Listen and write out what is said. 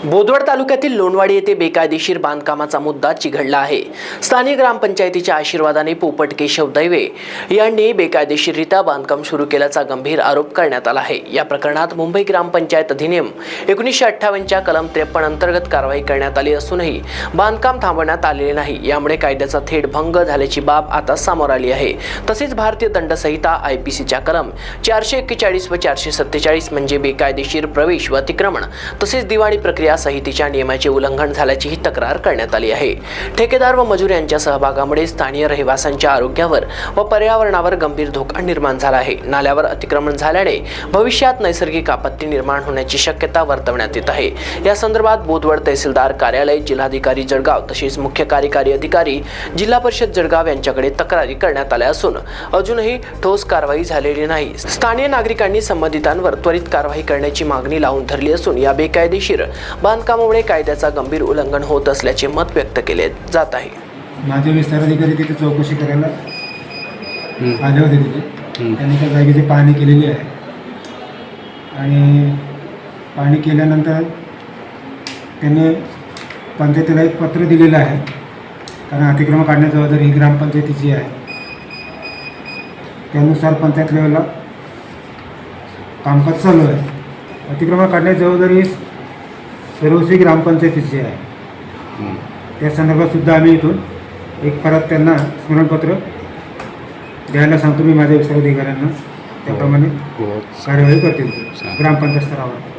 बोदवड तालुक्यातील लोणवाडी येथे बेकायदेशीर बांधकामाचा मुद्दा चिघळला आहे। स्थानिक ग्रामपंचायतीच्या आशीर्वादाने पोपट केशव दैवे यांनी बेकायदेशीररित्या बांधकाम सुरू केल्याचा गंभीर आरोप करण्यात आला आहे। या प्रकरणात मुंबई ग्रामपंचायत अधिनियम 1958 च्या कलम 53 अंतर्गत कारवाई करण्यात आली असूनही बांधकाम थांबवण्यात आलेले नाही। यामुळे कायद्याचा थेट भंग झाल्याची बाब आता समोर आली आहे। तसेच भारतीय दंड संहिता IPCच्या कलम 441 व 447 म्हणजे बेकायदेशीर प्रवेश व अतिक्रमण तसेच दिवाणी प्रक्रिया संहितेच्या नियमाचे उल्लंघन झाल्याची ही तक्रार करण्यात आली आहे। ठेकेदार व मजूर यांच्या सहभागामुळे स्थानिक रहिवाशांच्या आरोग्यावर व पर्यावरणावर गंभीर धोका निर्माण झाला आहे। नाल्यावर अतिक्रमण झाल्याने भविष्यात नैसर्गिक आपत्ती निर्माण होण्याची शक्यता वर्तवण्यात येत आहे। या संदर्भात बोदवड तहसीलदार कार्यालय, जिल्हाधिकारी जळगाव तसेच मुख्य कार्यकारी अधिकारी जिल्हा परिषद जळगाव यांच्याकडे तक्रारी करण्यात आल्या असून अजूनही ठोस कारवाई झालेली नाही। स्थानिक नागरिकांनी संबंधितांवर त्वरित कारवाई करण्याची मागणी लावून धरली असून या बेकायदेशीर बांधकामामुळे कायद्याचा गंभीर उल्लंघन होत असल्याचे मत व्यक्त केले जात आहे। माझे विस्तार अधिकारी तिथे चौकशी करायला आले होते। तिथे त्यांनी त्या जागेची पाहणी केलेली आहे आणि पाहणी केल्यानंतर त्यांनी पंचायतीला एक पत्र दिलेलं आहे, कारण अतिक्रमण काढण्याची जबाबदारी ही ग्रामपंचायतीची आहे। त्यानुसार पंचायत लेवलला कामकाज चालू आहे। अतिक्रमण काढण्याची जबाबदारी सर्वस्वी ग्रामपंचायतीची आहे। त्या संदर्भात सुद्धा आम्ही इथून एक परत त्यांना स्मरणपत्र द्यायला सांगतो मी माझ्या विस्तार अधिकाऱ्यांना, त्याप्रमाणे कार्यवाही करतील ग्रामपंचायत स्तरावर।